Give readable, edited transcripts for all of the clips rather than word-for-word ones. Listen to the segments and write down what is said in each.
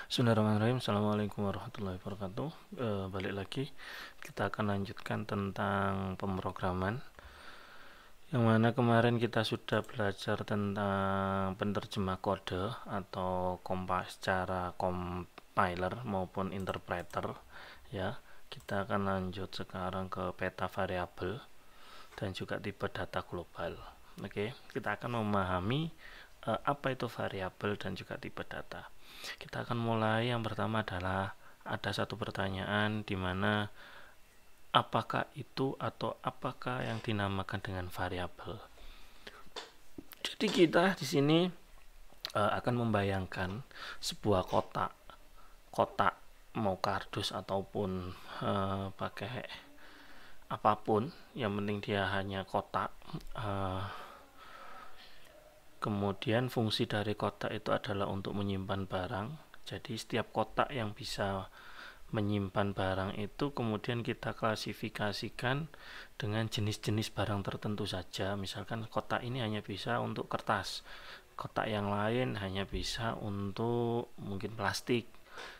Bismillahirrahmanirrahim. Assalamualaikum warahmatullahi wabarakatuh. Balik lagi, kita akan lanjutkan tentang pemrograman. Yang mana kemarin kita sudah belajar tentang penerjemah kode atau secara compiler maupun interpreter. Ya, kita akan lanjut sekarang ke peta variabel dan juga tipe data global. Oke, kita akan memahami apa itu variabel dan juga tipe data. Kita akan mulai. Yang pertama adalah ada satu pertanyaan di mana apakah itu atau apakah yang dinamakan dengan variabel. Jadi kita di sini akan membayangkan sebuah kotak mau kardus ataupun pakai apapun, yang penting dia hanya kotak. Kemudian fungsi dari kotak itu adalah untuk menyimpan barang. Jadi setiap kotak yang bisa menyimpan barang itu kemudian kita klasifikasikan dengan jenis-jenis barang tertentu saja. Misalkan kotak ini hanya bisa untuk kertas, kotak yang lain hanya bisa untuk mungkin plastik,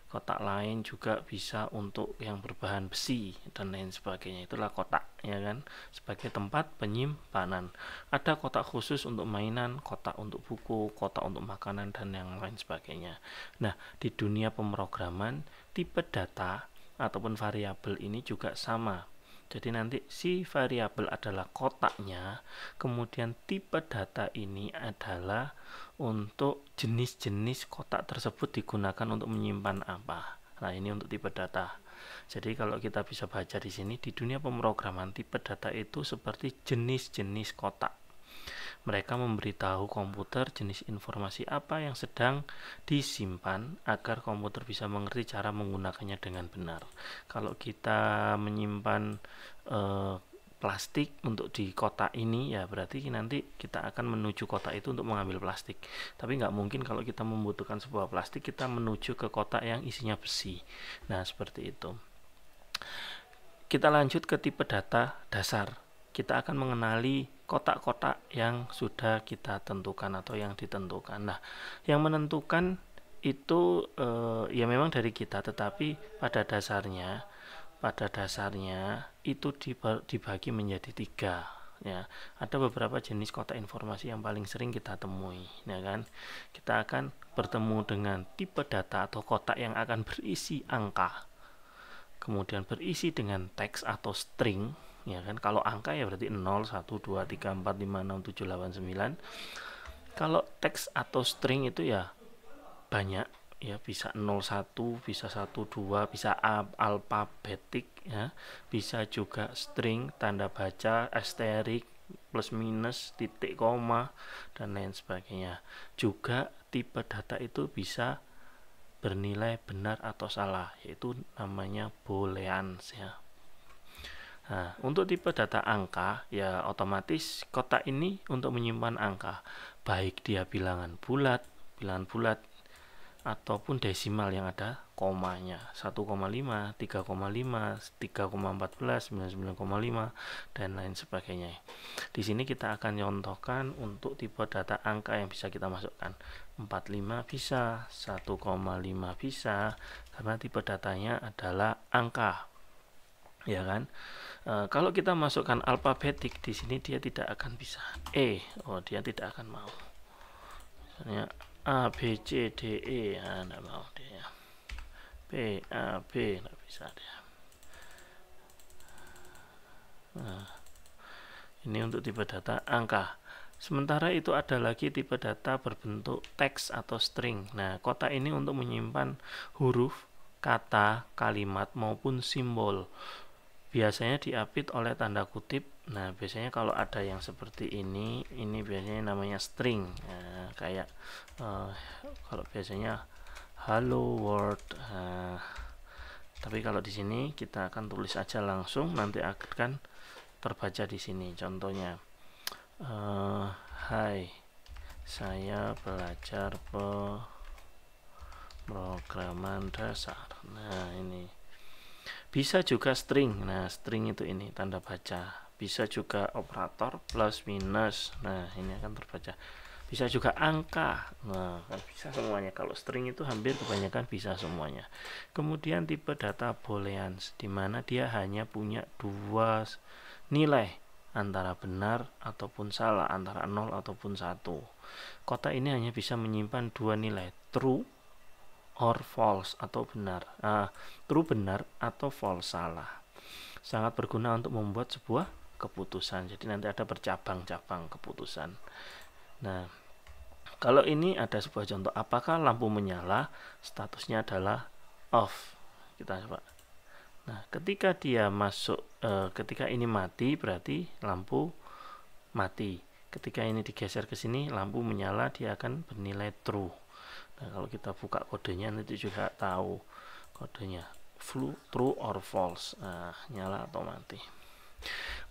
kotak lain juga bisa untuk yang berbahan besi dan lain sebagainya. Itulah kotak, ya kan, sebagai tempat penyimpanan. Ada kotak khusus untuk mainan, kotak untuk buku, kotak untuk makanan dan yang lain sebagainya. Nah, di dunia pemrograman, tipe data ataupun variabel ini juga sama. Jadi nanti si variabel adalah kotaknya, kemudian tipe data ini adalah untuk jenis-jenis kotak tersebut digunakan untuk menyimpan apa. Nah, ini untuk tipe data. Jadi kalau kita bisa baca di sini, di dunia pemrograman tipe data itu seperti jenis-jenis kotak. Mereka memberitahu komputer jenis informasi apa yang sedang disimpan agar komputer bisa mengerti cara menggunakannya dengan benar. Kalau kita menyimpan plastik untuk di kotak ini, ya berarti nanti kita akan menuju kotak itu untuk mengambil plastik. Tapi nggak mungkin kalau kita membutuhkan sebuah plastik kita menuju ke kotak yang isinya besi. Nah, seperti itu. Kita lanjut ke tipe data dasar. Kita akan mengenali kotak-kotak yang sudah kita tentukan atau yang ditentukan. Nah, yang menentukan itu ya memang dari kita, tetapi pada dasarnya itu dibagi menjadi 3. Ya, ada beberapa jenis kotak informasi yang paling sering kita temui, ya kan. Kita akan bertemu dengan tipe data atau kotak yang akan berisi angka, kemudian berisi dengan teks atau string, ya kan. Kalau angka ya berarti 0, 1, 2, 3, 4, 5, 6, 7, 8, 9. Kalau teks atau string itu ya banyak, ya bisa 01, bisa 12, bisa alfabetik, ya, bisa juga string, tanda baca, asterik, plus minus, titik, koma, dan lain sebagainya. Juga tipe data itu bisa bernilai benar atau salah, yaitu namanya booleans, ya. Nah, untuk tipe data angka, ya otomatis kotak ini untuk menyimpan angka, baik dia bilangan bulat ataupun desimal yang ada komanya, 1,5, 3,5, 3,14, 99,5 dan lain sebagainya. Di sini kita akan contohkan untuk tipe data angka yang bisa kita masukkan. 45 bisa, 1,5 bisa, karena tipe datanya adalah angka, ya kan. Kalau kita masukkan alfabetik di sini dia tidak akan bisa. Dia tidak akan mau. Misalnya A, B, C, D, E, tidak mau dia. B, A, B, tidak bisa dia. Nah, ini untuk tipe data angka. Sementara itu ada lagi tipe data berbentuk teks atau string. Nah, kotak ini untuk menyimpan huruf, kata, kalimat maupun simbol. Biasanya diapit oleh tanda kutip. Nah, biasanya kalau ada yang seperti ini biasanya namanya string. Nah, kayak kalau biasanya hello world. Tapi kalau di sini kita akan tulis aja langsung, nanti akan terbaca di sini. Contohnya, hai, saya belajar pemrograman dasar. Nah, ini bisa juga string. Nah, string itu ini tanda baca. Bisa juga operator plus minus. Nah, ini akan terbaca. bisa juga angka. Nah, kan bisa semuanya. Kalau string itu hampir kebanyakan bisa semuanya. Kemudian tipe data booleans, di mana dia hanya punya dua nilai, antara benar ataupun salah, antara 0 ataupun 1. Kotak ini hanya bisa menyimpan dua nilai, true or false atau benar. True benar atau false salah. Sangat berguna untuk membuat sebuah keputusan. Jadi nanti ada bercabang-cabang keputusan. Nah, kalau ini ada sebuah contoh, apakah lampu menyala, statusnya adalah off. Kita coba. Nah, ketika dia masuk, ketika ini mati, berarti lampu mati. Ketika ini digeser ke sini, lampu menyala, dia akan bernilai true. Nah, kalau kita buka kodenya nanti juga tahu kodenya, true or false. Nah, nyala atau mati.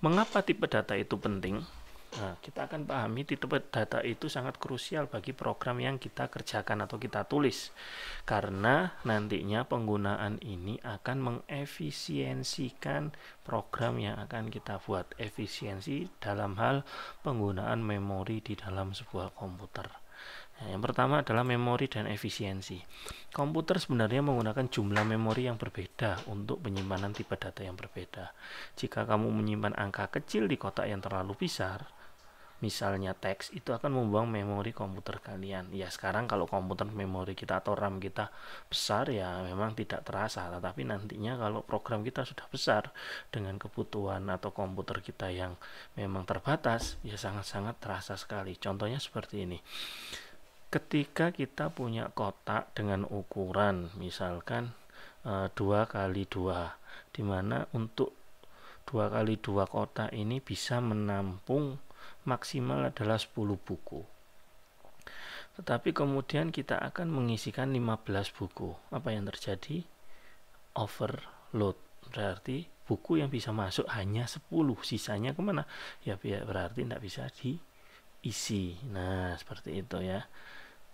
Mengapa tipe data itu penting? Nah, kita akan pahami tipe data itu sangat krusial bagi program yang kita kerjakan atau kita tulis, karena nantinya penggunaan ini akan mengefisiensikan program yang akan kita buat. Efisiensi dalam hal penggunaan memori di dalam sebuah komputer. Nah, yang pertama adalah memori dan efisiensi. Komputer sebenarnya menggunakan jumlah memori yang berbeda untuk penyimpanan tipe data yang berbeda. Jika kamu menyimpan angka kecil di kotak yang terlalu besar, misalnya teks, itu akan membuang memori komputer kalian. Ya, sekarang kalau komputer memori kita atau RAM kita besar, ya memang tidak terasa. Tetapi nantinya kalau program kita sudah besar dengan kebutuhan atau komputer kita yang memang terbatas, ya sangat-sangat terasa sekali. Contohnya seperti ini. Ketika kita punya kotak dengan ukuran misalkan 2x2, dimana untuk 2x2 kotak ini bisa menampung maksimal adalah 10 buku. Tetapi kemudian kita akan mengisikan 15 buku. Apa yang terjadi? Overload. Berarti buku yang bisa masuk hanya 10, sisanya kemana? Ya berarti tidak bisa diisi. Nah, seperti itu ya.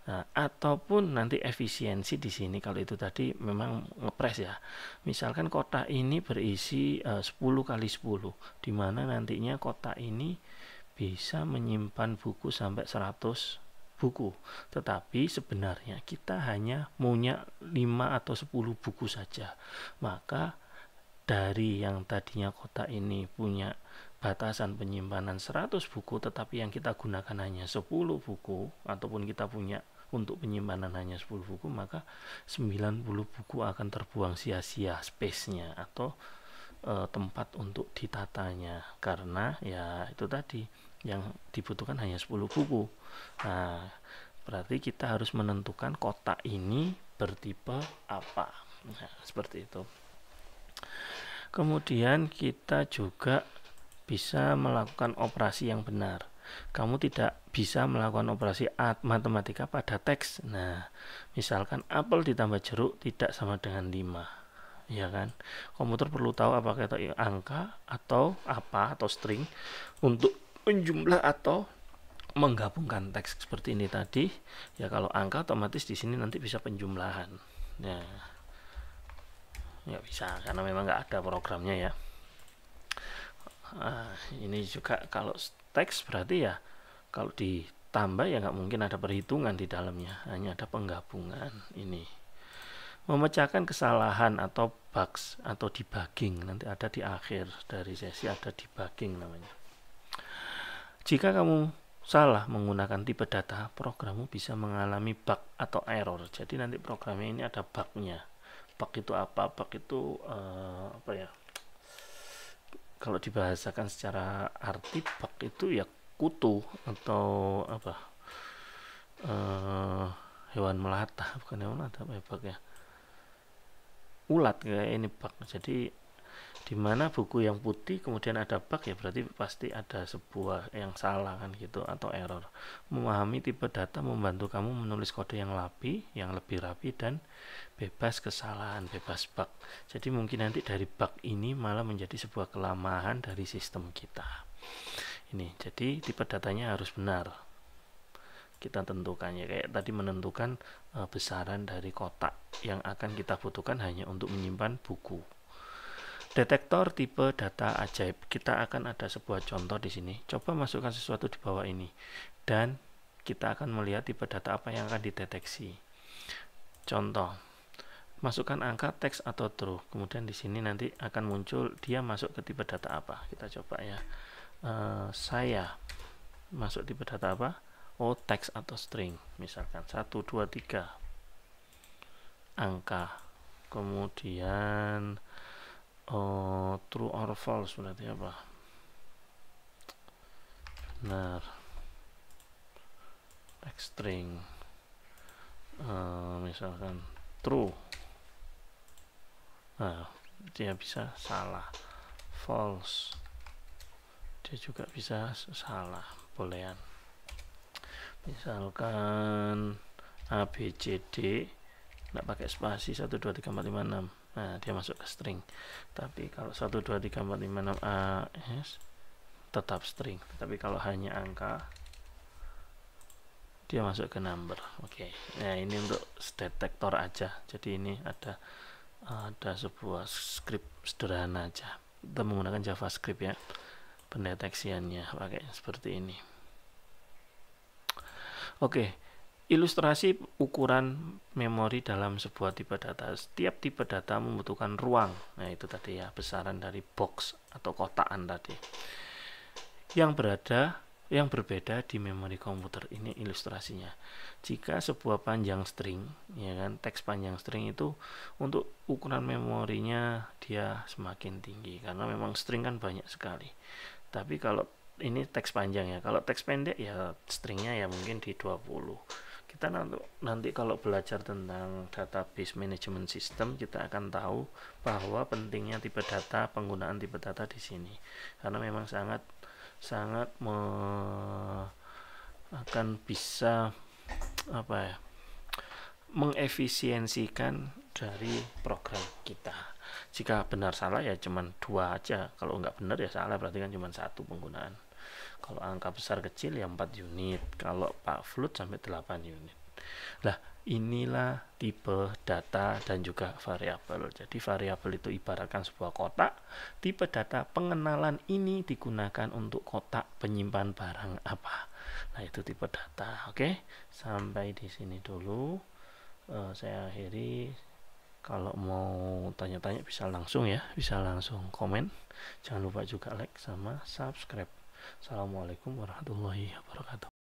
Nah, ataupun nanti efisiensi di sini, kalau itu tadi memang ngepres ya. Misalkan kotak ini berisi 10x10, di mana nantinya kotak ini bisa menyimpan buku sampai 100 buku. Tetapi sebenarnya kita hanya maunya 5 atau 10 buku saja. Maka dari yang tadinya kotak ini punya batasan penyimpanan 100 buku, tetapi yang kita gunakan hanya 10 buku, ataupun kita punya untuk penyimpanan hanya 10 buku, maka 90 buku akan terbuang sia-sia space-nya atau tempat untuk ditatanya, karena ya itu tadi yang dibutuhkan hanya 10 buku. Nah, berarti kita harus menentukan kotak ini bertipe apa. Nah, seperti itu. Kemudian kita juga bisa melakukan operasi yang benar. Kamu tidak bisa melakukan operasi matematika pada teks. Nah, misalkan apel ditambah jeruk tidak sama dengan 5. Ya kan? Komputer perlu tahu apakah itu angka atau apa atau string untuk menjumlah atau menggabungkan teks seperti ini tadi. Ya, kalau angka otomatis di sini nanti bisa penjumlahan. Ya, nggak bisa karena memang nggak ada programnya ya. Ini juga kalau teks berarti ya kalau ditambah ya nggak mungkin ada perhitungan di dalamnya, hanya ada penggabungan. Ini memecahkan kesalahan atau bugs atau debugging, nanti ada di akhir dari sesi, ada debugging namanya. Jika kamu salah menggunakan tipe data, programmu bisa mengalami bug atau error. Jadi nanti programnya ini ada bugnya. Bug itu apa? Bug itu apa ya? Kalau dibahasakan secara arti, bug itu ya kutu atau apa? Hewan melata, bukan hewan melata, apa ya bug ya? Ulat kayak ini bug. Jadi dimana buku yang putih kemudian ada bug, ya berarti pasti ada sebuah yang salah kan gitu, atau error. Memahami tipe data membantu kamu menulis kode yang lebih rapi dan bebas kesalahan, bebas bug. Jadi mungkin nanti dari bug ini malah menjadi sebuah kelemahan dari sistem kita. Ini jadi tipe datanya harus benar. Kita tentukannya kayak tadi, menentukan besaran dari kotak yang akan kita butuhkan hanya untuk menyimpan buku. Detektor tipe data ajaib. Kita akan ada sebuah contoh di sini. Coba masukkan sesuatu di bawah ini dan kita akan melihat tipe data apa yang akan dideteksi. Contoh, masukkan angka, teks atau true. Kemudian di sini nanti akan muncul dia masuk ke tipe data apa. Kita coba ya. Saya masuk tipe data apa? Oh, teks atau string. Misalkan 1, 2, 3 angka. Kemudian true or false berarti apa? Benar. Text string. Misalkan true. Nah, dia bisa salah. False. Dia juga bisa salah. Bolehan. Misalkan A, B, C, D. Nggak pakai spasi 1, 2, 3, 4, 5, 6. Nah, dia masuk ke string. Tapi kalau 1, 2, 3, 4, 5, 6 A, S tetap string. Tapi kalau hanya angka, dia masuk ke number. Oke. Nah, ini untuk detektor aja. Jadi ini ada sebuah script sederhana aja. Kita menggunakan JavaScript ya. Pendeteksiannya pakai seperti ini. Oke. Ilustrasi ukuran memori dalam sebuah tipe data. Setiap tipe data membutuhkan ruang. Nah, itu tadi ya, besaran dari box atau kotakan tadi. Yang berbeda di memori komputer. Ini ilustrasinya. Jika sebuah panjang string, ya kan, teks panjang string itu untuk ukuran memorinya dia semakin tinggi karena memang string kan banyak sekali. Tapi kalau ini teks panjang ya, kalau teks pendek ya stringnya ya mungkin di 20. Kita nanti kalau belajar tentang database management system, kita akan tahu bahwa pentingnya tipe data, penggunaan tipe data di sini, karena memang sangat akan bisa mengefisiensikan dari program kita. Jika benar salah ya cuman 2 aja, kalau nggak benar ya salah, berarti kan cuma 1 penggunaan. Kalau angka besar kecil ya 4 unit, kalau Pak float sampai 8 unit. Nah, inilah tipe data dan juga variabel. Jadi variabel itu ibaratkan sebuah kotak. Tipe data pengenalan ini digunakan untuk kotak penyimpan barang apa. Nah, itu tipe data. Oke, sampai di sini dulu. Saya akhiri. Kalau mau tanya-tanya bisa langsung ya, bisa langsung komen. Jangan lupa juga like sama subscribe. Assalamualaikum warahmatullahi wabarakatuh.